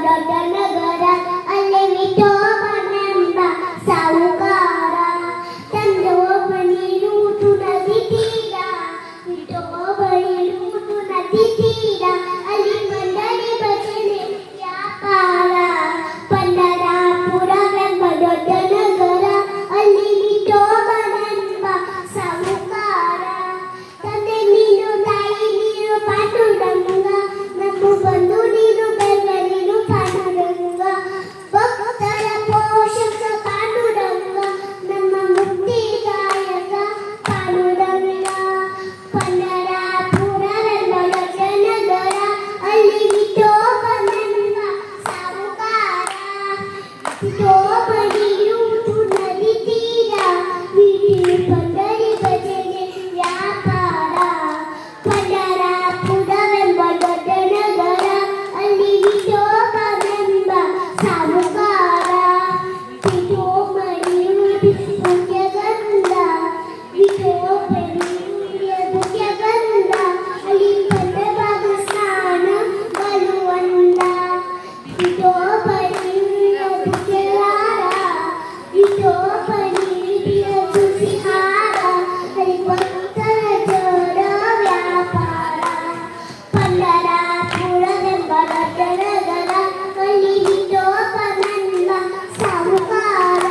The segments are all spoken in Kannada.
ದೊಡ್ಡ ನಗರ ಅಲ್ಲಿ ವಿಠೋಬನೆಂಬ ಸಾಹುಕಾರ ತಂದೊಬ್ಬ ನೀರುವುದು ನದಿ ತೀರ ವಿಠೋಬ ನೀರುವುದು ನದಿ ತೀರ ಅಲ್ಲಿ ಮಂಡಳಿ ಭಜನೆ ವ್ಯಾಪಾರ ಪಂಡರಾಪುರವೆಂಬ ದೊಡ್ಡ ನಗರ ಅಲ್ಲಿ ವಿಠೋಬನೆಂಬ ಸಾಹುಕಾರ ತಂದೆ ನೀನು ತಾಯಿ ನೀನು ಪಾಂಡುರಂಗ ನಮ್ಮ ಬಂಧು ನೀನು ಬೆಲ್ಲ ನೀನು ಪಾಂಡುರಂಗ ಭಕ್ತರ ಪೋಷಕ ಪಾಂಡುರಂಗ ನಮ್ಮ ಮುಕ್ತಿದಾಯಕ ಪಾಂಡುರಂಗ ಪಂಡರಾಪುರವೆಂಬ ದೊಡ್ಡ ನಗರ ಅಲ್ಲಿ ವಿಠೋಬನೆಂಬ ಸಾಹುಕಾರ ವಿಠೋಬ ನೀರುವುದು ನದಿ ತೀರ ವಿಠಿ ಪಂಡರಿ ಭಜನೆ ವ್ಯಾಪಾರ ಪಂಡರಾಪುರವೆಂಬ ದೊಡ್ಡ ನಗರ ಅಲ್ಲಿ ವಿಠೋಬನೆಂಬ ಸಾಹುಕಾರ ವಿಠೋಬ ನೀರುವುದು ಮುಖ್ಯಗಂಧ ವಿಠೋಬ ನೀರುವುದು ಮುಖ್ಯಗಂಧ ಅಲ್ಲಿ ಪಂಡಭಾಗ ಸ್ನಾನ ಬಲುವಂದ ವಿಠೋಬ ನೀರುವುದು ಮುಖ್ಯಹಾರ ವಿಠೋಬ ನೀರುವುದು ಸಿಹಾರ ಅಲ್ಲಿ ಭಕ್ತರ ಜೋರ ವ್ಯಾಪಾರ ಪಂಡರಾಪುರವೆಂಬ ದೊಡ್ಡ ನಗರ ಅಲ್ಲಿ ವಿಠೋಬನೆಂಬ ಸಾಹುಕಾರ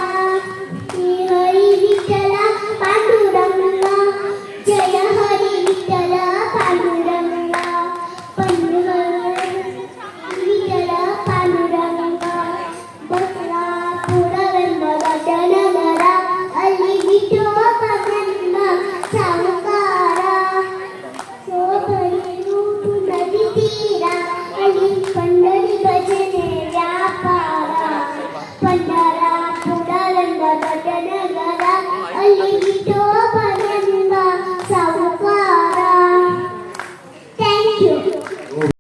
ಹರಿ ವಿಠಲ ಪಾಂಡುರಂಗ ಜಯ ಹರಿ ವಿಠಲ ಪಾಂಡುರಂಗ ವಿಠಲ ಪಾಂಡುರಂಗ ಪಂಡರಾಪುರವೆಂಬ ದೊಡ್ಡ ನಗರ ಅಲ್ಲಿ ವಿಠೋಬನೆಂಬ ಸಾಹುಕಾರ ಶೋಭೆಯುವುದು ನದಿ ತೀರ ಅಲ್ಲಿ ಪಂಡರಿ ಭಜನೆ ವ್ಯಾಪಾರ ಪಂಡರಾಪುರವೆಂಬ ದೊಡ್ಡ ನಗರ ಅಲ್ಲಿ ವಿಠೋಬ